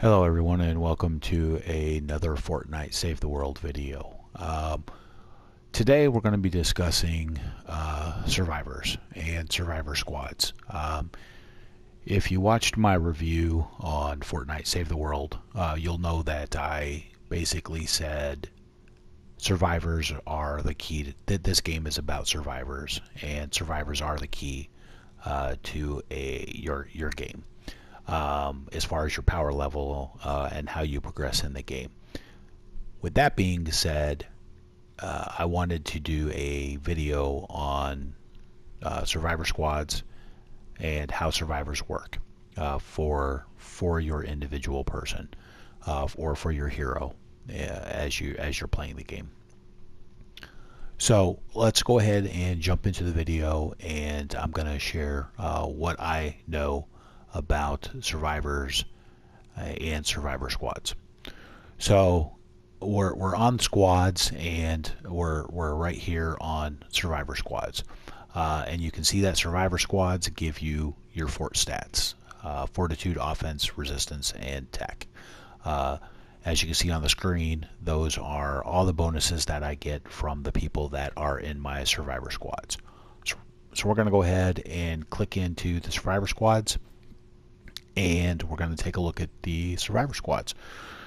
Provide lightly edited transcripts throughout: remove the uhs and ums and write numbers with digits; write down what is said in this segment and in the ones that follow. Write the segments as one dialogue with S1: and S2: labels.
S1: Hello everyone and welcome to another Fortnite Save the World video. Today we're going to be discussing survivors and survivor squads. If you watched my review on Fortnite Save the World, you'll know that I basically said survivors are the key, that this game is about survivors, and survivors are the key to your game. As far as your power level and how you progress in the game. With that being said, I wanted to do a video on survivor squads and how survivors work for your individual person or for your hero as you're playing the game. So let's go ahead and jump into the video, and I'm going to share what I know about survivors and survivor squads. So we're on squads, and we're right here on survivor squads, and you can see that survivor squads give you your fort stats: fortitude, offense, resistance, and tech. As you can see on the screen, those are all the bonuses that I get from the people that are in my survivor squads. So we're going to go ahead and click into the survivor squads, and we're going to take a look at the survivor squads.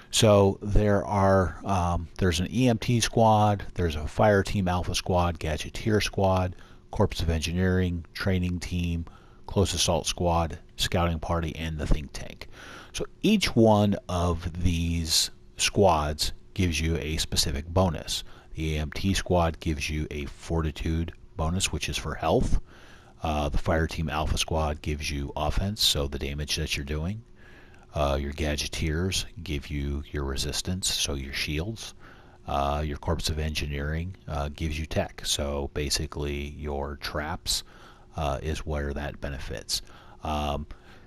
S1: So there's an EMT squad, there's a fire team alpha squad, gadgeteer squad, corps of engineering, training team, close assault squad, scouting party, and the think tank. So each one of these squads gives you a specific bonus. The EMT squad gives you a fortitude bonus, which is for health. The fire team alpha squad gives you offense, so the damage that you're doing. Your gadgeteers give you your resistance, so your shields. Your corps of engineering gives you tech, so basically your traps is where that benefits.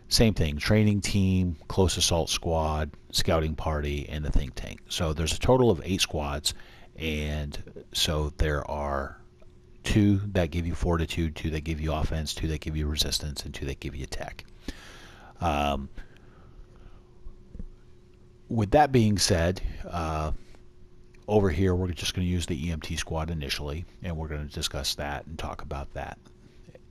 S1: Same thing, training team, close assault squad, scouting party, and the think tank. So there's a total of 8 squads, and so there are 2 that give you fortitude, 2 that give you offense, 2 that give you resistance, and 2 that give you tech. With that being said, over here we're just going to use the EMT squad initially, and we're going to discuss that and talk about that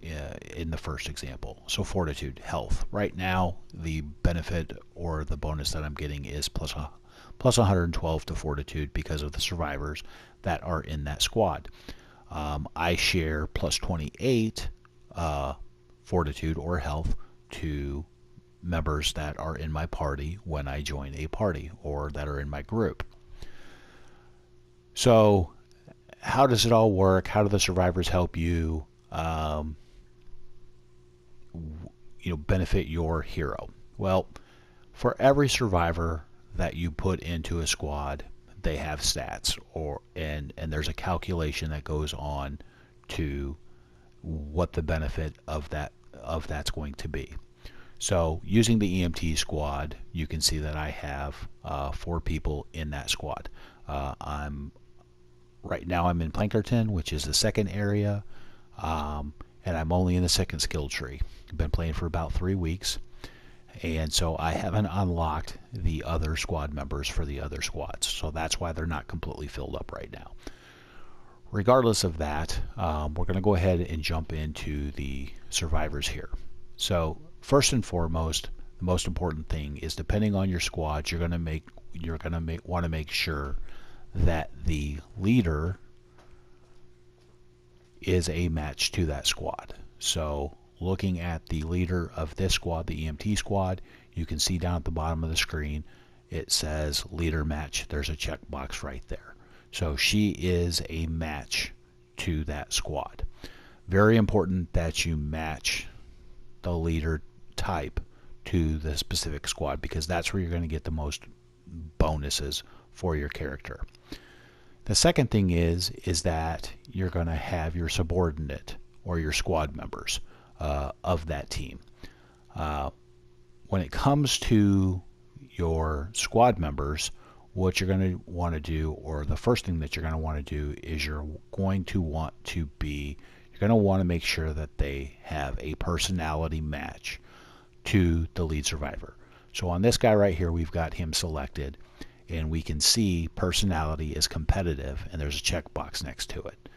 S1: in the first example. So fortitude, health. Right now the benefit or the bonus that I'm getting is plus 112 to fortitude because of the survivors that are in that squad. I share plus 28 fortitude or health to members that are in my party when I join a party or that are in my group. So how does it all work? How do the survivors help you benefit your hero? Well, for every survivor that you put into a squad, they have stats, and there's a calculation that goes on to what the benefit of that's going to be. So using the EMT squad, you can see that I have 4 people in that squad. Right now I'm in Plankerton, which is the second area, and I'm only in the second skill tree. I've been playing for about 3 weeks, and so I haven't unlocked the other squad members for the other squads, so that's why they're not completely filled up right now. Regardless of that, we're going to go ahead and jump into the survivors here. So first and foremost, the most important thing is, depending on your squad, you're going to want to make sure that the leader is a match to that squad. So looking at the leader of this squad, the EMT squad, you can see down at the bottom of the screen it says leader match. There's a checkbox right there. So she is a match to that squad. Very important that you match the leader type to the specific squad, because that's where you're going to get the most bonuses for your character. The second thing is that you're going to have your subordinate or your squad members of that team. When it comes to your squad members, what you're going to want to do, or the first thing that you're going to want to do, is you're going to want to make sure that they have a personality match to the lead survivor. So on this guy right here, we've got him selected, and we can see personality is competitive, and there's a checkbox next to it.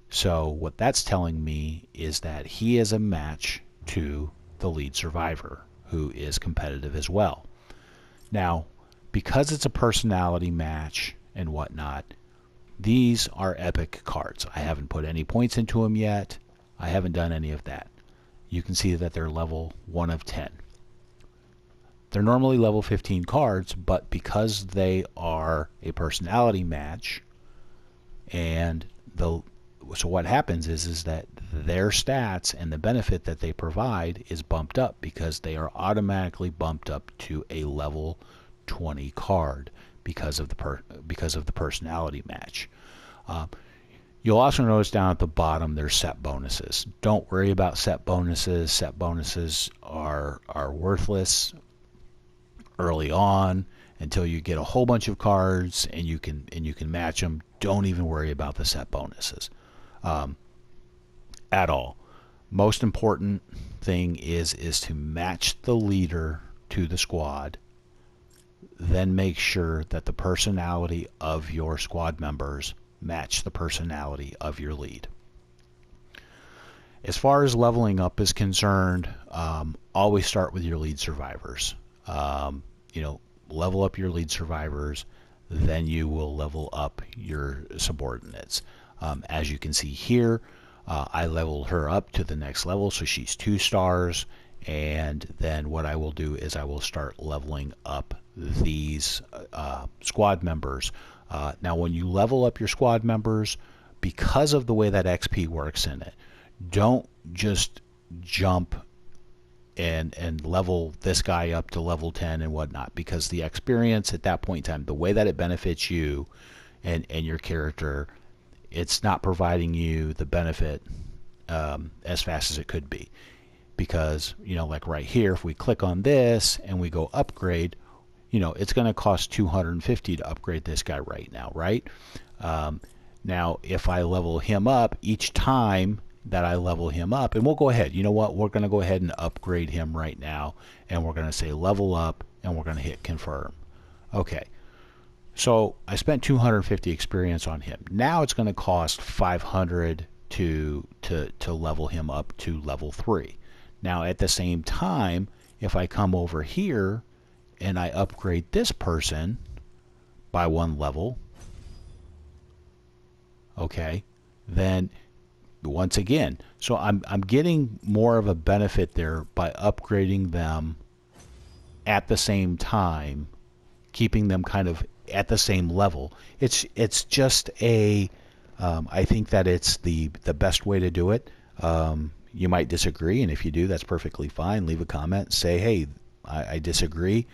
S1: So what that's telling me is that he is a match to the lead survivor, who is competitive as well. Now, because it's a personality match and whatnot, these are epic cards. I haven't put any points into them yet. I haven't done any of that. You can see that they're level 1 of 10. They're normally level 15 cards, but because they are a personality match, and so what happens is that their stats and the benefit that they provide is bumped up because they are automatically bumped up to a level 20 card because of the personality match. You'll also notice down at the bottom there's set bonuses. Don't worry about set bonuses. Set bonuses are worthless early on until you get a whole bunch of cards and you can match them. Don't even worry about the set bonuses at all. Most important thing is to match the leader to the squad. Then make sure that the personality of your squad members match the personality of your lead. As far as leveling up is concerned, always start with your lead survivors. Level up your lead survivors, then you will level up your subordinates. As you can see here, I leveled her up to the next level, so she's 2 stars, and then what I will do is I will start leveling up these squad members. Now when you level up your squad members, because of the way that XP works in it, don't just jump and level this guy up to level 10 and whatnot, because the experience at that point in time, the way that it benefits you and your character, it's not providing you the benefit as fast as it could be. Because, like right here, if we click on this and we go upgrade, it's going to cost $250 to upgrade this guy right now, right? Now, if I level him up each time that I level him up, and we'll go ahead, we're going to go ahead and upgrade him right now, and we're going to say level up, and we're going to hit confirm. Okay, so I spent 250 experience on him. Now it's going to cost 500 to level him up to level 3. Now at the same time, if I come over here and I upgrade this person by 1 level, okay, then once again, so I'm getting more of a benefit there by upgrading them at the same time, keeping them kind of at the same level. It's just I think that it's the best way to do it. You might disagree, and if you do, that's perfectly fine. Leave a comment, say, hey, I disagree,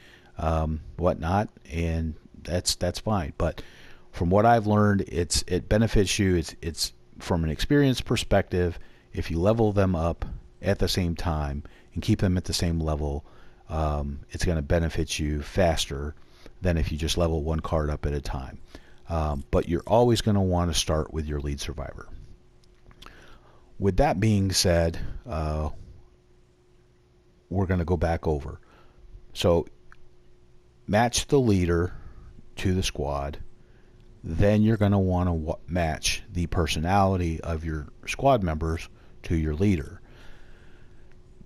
S1: whatnot, and that's fine. But from what I've learned, it benefits you. It's from an experience perspective, if you level them up at the same time and keep them at the same level, it's going to benefit you faster than if you just level one card up at a time. But you're always going to want to start with your lead survivor. With that being said, we're going to go back over. So match the leader to the squad. Then you're going to want to match the personality of your squad members to your leader.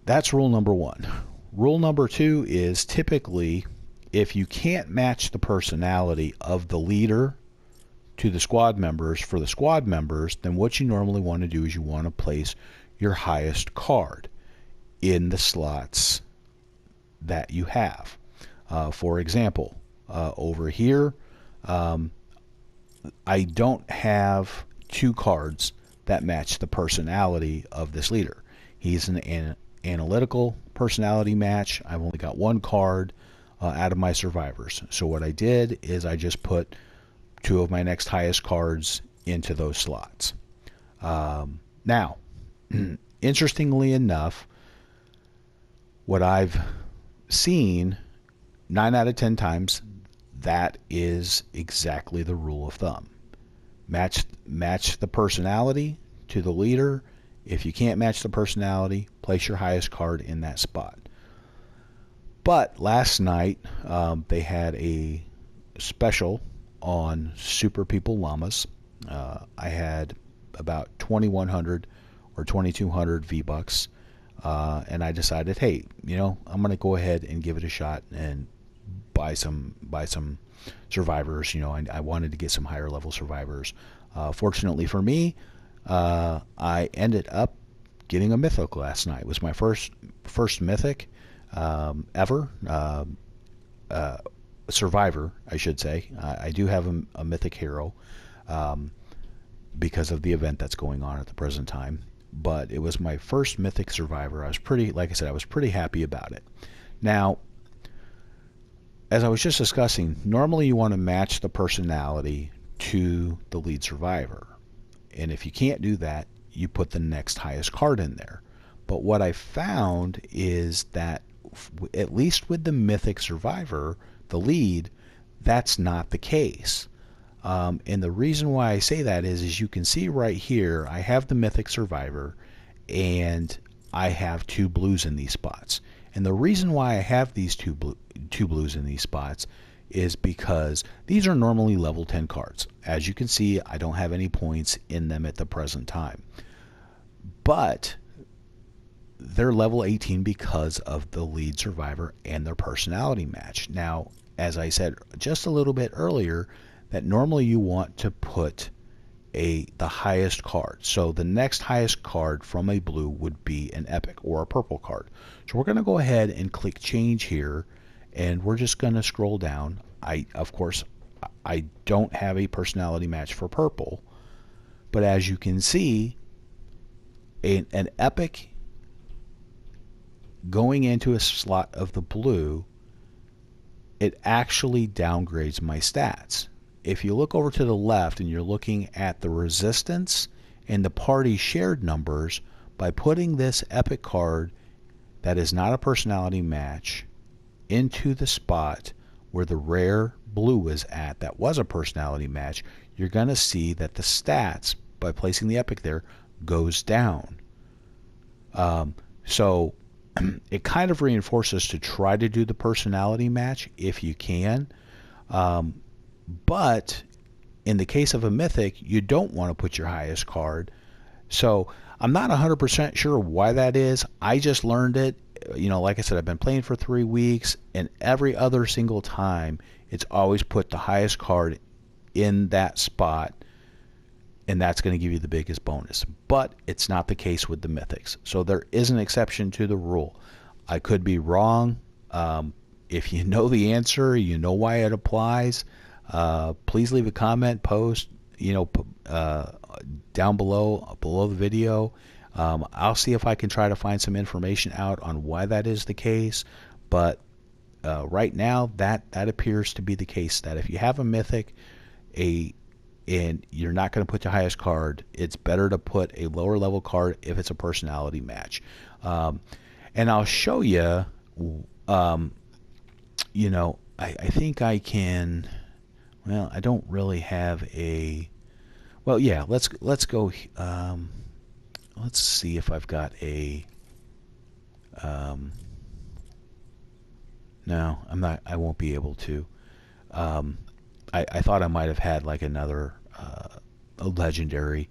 S1: That's rule number 1. Rule number 2 is typically if you can't match the personality of the leader to the squad members for the squad members, then what you normally want to do is you want to place your highest card in the slots that you have. For example, over here, I don't have 2 cards that match the personality of this leader. He's an analytical personality match. I've only got 1 card out of my survivors. So what I did is I just put 2 of my next highest cards into those slots. Now, interestingly enough, what I've seen 9 out of 10 times, that is exactly the rule of thumb. Match the personality to the leader. If you can't match the personality, place your highest card in that spot. But last night they had a special on Super People Llamas. I had about 2,100 or 2,200 V-Bucks, and I decided, hey, I'm going to go ahead and give it a shot and buy some survivors. I wanted to get some higher level survivors. Fortunately for me, I ended up getting a mythic last night. It was my first mythic ever. Survivor, I should say. I do have a mythic hero because of the event that's going on at the present time. But it was my first mythic survivor. Like I said, I was pretty happy about it. Now, as I was just discussing, normally you want to match the personality to the lead survivor. And if you can't do that, you put the next highest card in there. But what I found is that, at least with the mythic survivor, the lead, that's not the case. And the reason why I say that is you can see right here, I have the mythic survivor, and I have 2 blues in these spots. And the reason why I have these two blues in these spots is because these are normally level 10 cards. As you can see, I don't have any points in them at the present time. But they're level 18 because of the lead survivor and their personality match. Now, as I said just a little bit earlier, that normally you want to put the highest card. So the next highest card from a blue would be an epic or a purple card. So we're going to go ahead and click change here, and we're just going to scroll down. Of course, I don't have a personality match for purple, but as you can see, an epic going into a slot of the blue, it actually downgrades my stats. If you look over to the left and you're looking at the resistance and the party shared numbers, by putting this epic card that is not a personality match into the spot where the rare blue is at that was a personality match, you're going to see that the stats, by placing the epic there, goes down. So it kind of reinforces to try to do the personality match if you can. But in the case of a mythic, you don't want to put your highest card. So I'm not 100% sure why that is. I just learned it. Like I said, I've been playing for 3 weeks, and every other single time, it's always put the highest card in that spot, and that's going to give you the biggest bonus. But it's not the case with the mythics. So there is an exception to the rule. I could be wrong. If you know the answer, you know why it applies, please leave a comment, post, down below the video. I'll see if I can try to find some information out on why that is the case. But right now, that appears to be the case, that if you have a mythic, and you're not going to put your highest card, it's better to put a lower level card if it's a personality match. And I'll show you, I think I can, well, I don't really have a, well, yeah, let's go, let's see if I've got a, no, I won't be able to. I thought I might have had like another a legendary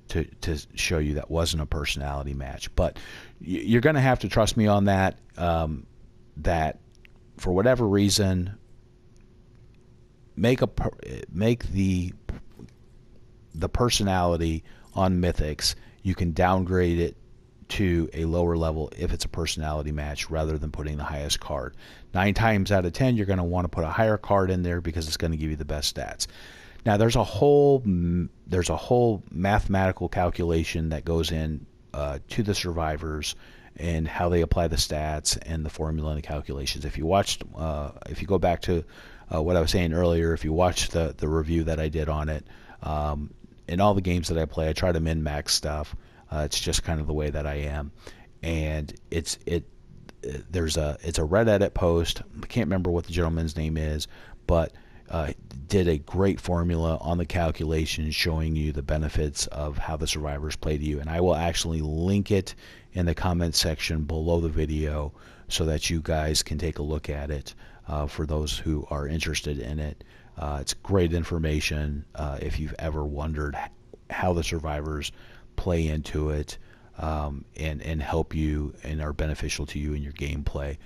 S1: to show you that wasn't a personality match, but you're going to have to trust me on that. That for whatever reason, make the personality on mythics. You can downgrade it to a lower level if it's a personality match rather than putting the highest card. 9 times out of 10, you're going to want to put a higher card in there because it's going to give you the best stats. Now, there's a whole mathematical calculation that goes in to the survivors and how they apply the stats and the formula and the calculations. If you watched, if you go back to what I was saying earlier, if you watch the review that I did on it, in all the games that I play, I try to min-max stuff. It's just kind of the way that I am, and it's a Reddit post. I can't remember what the gentleman's name is, but did a great formula on the calculations showing you the benefits of how the survivors play to you, and I will actually link it in the comment section below the video so that you guys can take a look at it for those who are interested in it. It's great information if you've ever wondered how the survivors play into it and help you and are beneficial to you in your gameplay.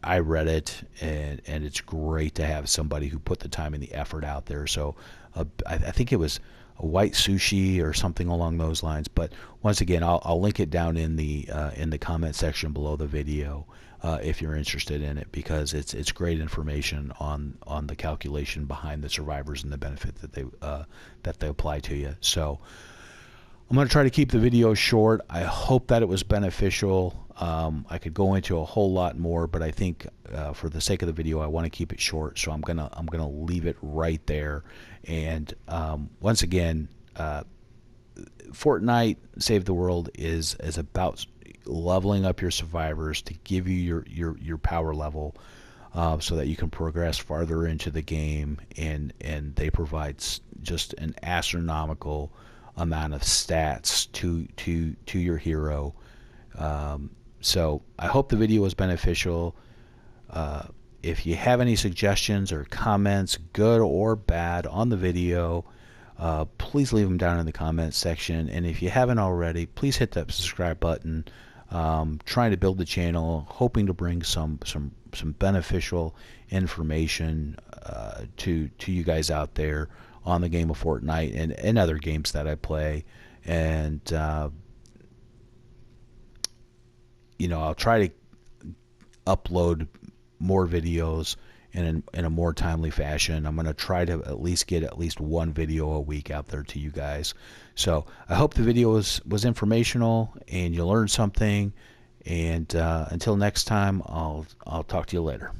S1: I read it, and it's great to have somebody who put the time and the effort out there. So I think it was a white sushi or something along those lines. But once again, I'll link it down in the comment section below the video if you're interested in it, because it's great information on the calculation behind the survivors and the benefit that they apply to you. So I'm going to try to keep the video short. I hope that it was beneficial. I could go into a whole lot more, but I think for the sake of the video, I want to keep it short. So I'm gonna leave it right there. And once again, Fortnite Save the World is about leveling up your survivors to give you your power level, so that you can progress farther into the game. And they provide just an astronomical amount of stats to your hero. So I hope the video was beneficial. If you have any suggestions or comments, good or bad, on the video, please leave them down in the comments section. And if you haven't already, please hit that subscribe button. Trying to build the channel, hoping to bring some beneficial information to you guys out there on the game of Fortnite and other games that I play. And I'll try to upload more videos in a more timely fashion. I'm going to try to at least get at least one video a week out there to you guys. So I hope the video was informational and you learned something. And until next time, I'll talk to you later.